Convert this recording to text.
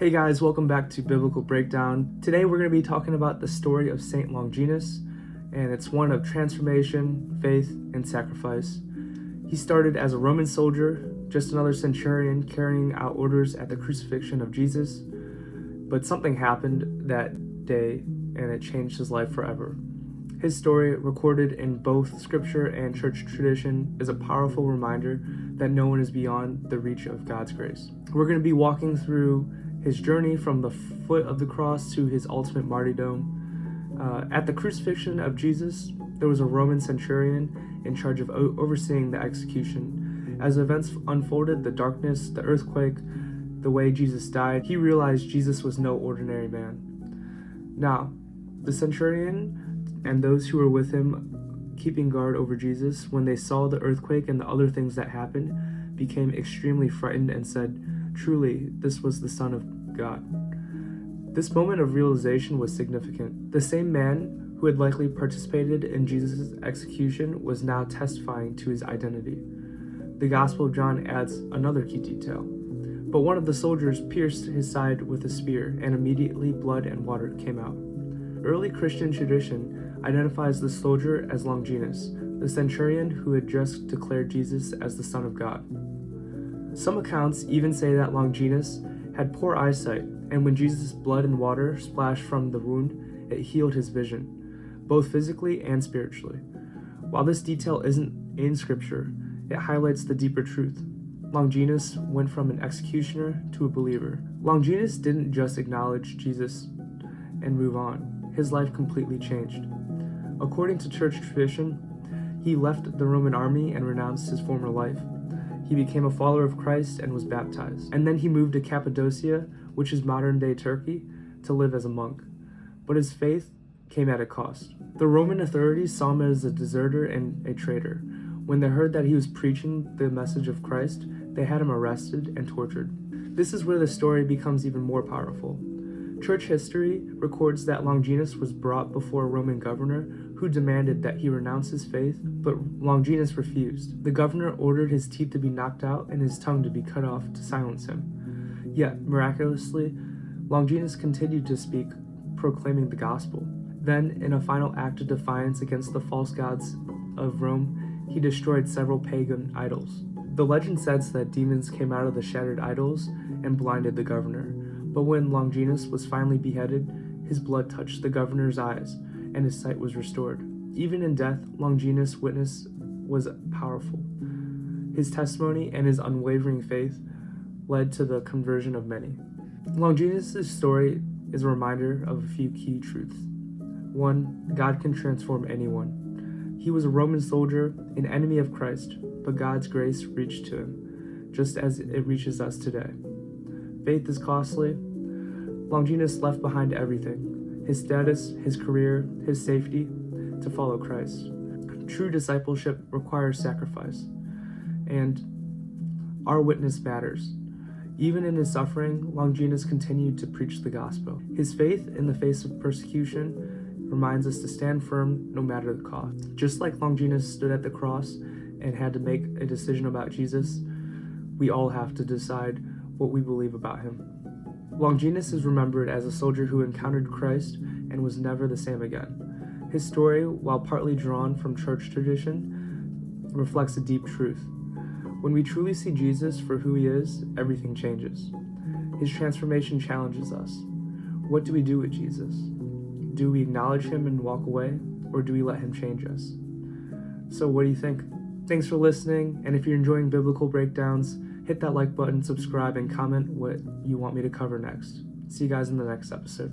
Hey guys, welcome back to Biblical Breakdown. Today we're going to be talking about the story of Saint Longinus, and it's one of transformation, faith, and sacrifice. He started as a Roman soldier, just another centurion carrying out orders at the crucifixion of Jesus, but something happened that day and it changed his life forever. His story, recorded in both scripture and church tradition, is a powerful reminder that no one is beyond the reach of God's grace. We're going to be walking through his journey from the foot of the cross to his ultimate martyrdom. At the crucifixion of Jesus, there was a Roman centurion in charge of overseeing the execution. As events unfolded, the darkness, the earthquake, the way Jesus died, he realized Jesus was no ordinary man. Now, the centurion and those who were with him keeping guard over Jesus, when they saw the earthquake and the other things that happened, became extremely frightened and said, "Truly, this was the Son of God." This moment of realization was significant. The same man who had likely participated in Jesus' execution was now testifying to his identity. The Gospel of John adds another key detail. But one of the soldiers pierced his side with a spear, and immediately blood and water came out. Early Christian tradition identifies the soldier as Longinus, the centurion who had just declared Jesus as the Son of God. Some accounts even say that Longinus had poor eyesight, and when Jesus' blood and water splashed from the wound, it healed his vision, both physically and spiritually. While this detail isn't in scripture, it highlights the deeper truth. Longinus went from an executioner to a believer. Longinus didn't just acknowledge Jesus and move on. His life completely changed. According to church tradition, he left the Roman army and renounced his former life. He became a follower of Christ and was baptized. And then he moved to Cappadocia, which is modern-day Turkey, to live as a monk. But his faith came at a cost. The Roman authorities saw him as a deserter and a traitor. When they heard that he was preaching the message of Christ, they had him arrested and tortured. This is where the story becomes even more powerful. Church history records that Longinus was brought before a Roman governor who demanded that he renounce his faith, but Longinus refused. The governor ordered his teeth to be knocked out and his tongue to be cut off to silence him. Yet, miraculously, Longinus continued to speak, proclaiming the gospel. Then, in a final act of defiance against the false gods of Rome, he destroyed several pagan idols. The legend says that demons came out of the shattered idols and blinded the governor. But when Longinus was finally beheaded, his blood touched the governor's eyes, and his sight was restored. Even in death, Longinus' witness was powerful. His testimony and his unwavering faith led to the conversion of many. Longinus' story is a reminder of a few key truths. 1. God can transform anyone. He was a Roman soldier, an enemy of Christ, but God's grace reached to him, just as it reaches us today. Faith is costly. Longinus left behind everything: his status, his career, his safety, to follow Christ. True discipleship requires sacrifice, and our witness matters. Even in his suffering, Longinus continued to preach the gospel. His faith in the face of persecution reminds us to stand firm no matter the cost. Just like Longinus stood at the cross and had to make a decision about Jesus, we all have to decide what we believe about him. Longinus is remembered as a soldier who encountered Christ and was never the same again. His story, while partly drawn from church tradition, reflects a deep truth. When we truly see Jesus for who he is, everything changes. His transformation challenges us. What do we do with Jesus? Do we acknowledge him and walk away, or do we let him change us? So what do you think? Thanks for listening, and if you're enjoying Biblical Breakdowns, hit that like button, subscribe, and comment what you want me to cover next. See you guys in the next episode.